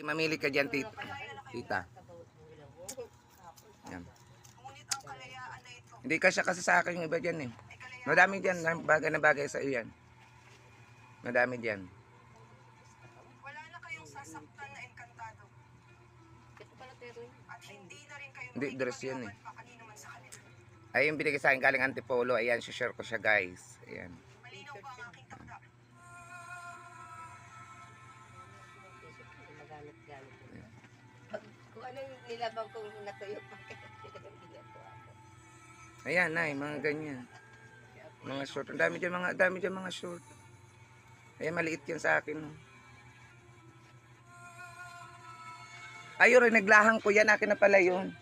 Mamili ka dyan, tita. Tita. Yan. Hindi ka siya kasi sa akin yung iba dyan eh. Madami dyan, bagay na bagay sa iyo yan. Madami dyan. Wala na kayong sasaktan na engkantado. At hindi na rin kayo Hindi, dress yan eh. kanino man sa kanila. Ay, yung binigay sa akin galing Antipolo. Ayan, share ko siya guys. Ayan. Malinaw pa ang aking takda. Kung ano yung nilabang kong natuyo pa. Ayan, nay, mga ganyan. Mga short. Ang dami dyan mga short. Ayan, maliit yan sa akin. Oh. Ayun, rinaglahan ko yan. Akin na pala yun.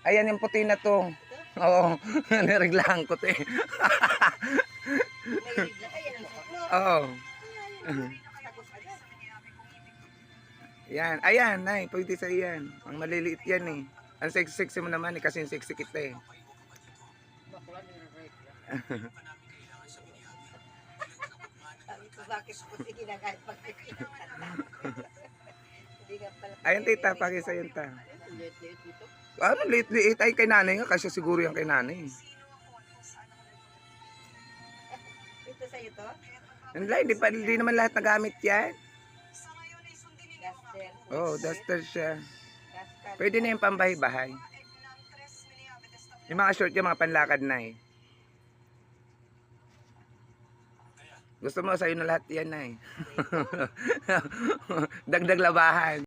Ayan, yung puti na to. Oo, niriglahan ko to eh. Oo. Yan, ayan, nay, pwede sa iyan. Ang maliliit yan eh. Ang sexy mo naman eh, kasi yung sexy kita eh. Ayan tita, pagi sa yun ta. Ano, liit ay kay nanay nga, kasi siguro yan kay nanay. Ito sa'yo to? Hindi naman lahat nagamit yan. Duster. Oh, duster siya. Pwede na yung pambahay-bahay. Yung mga short yung mga panlakad na eh. Gusto mo sa'yo na lahat yan na eh. Dagdag labahan.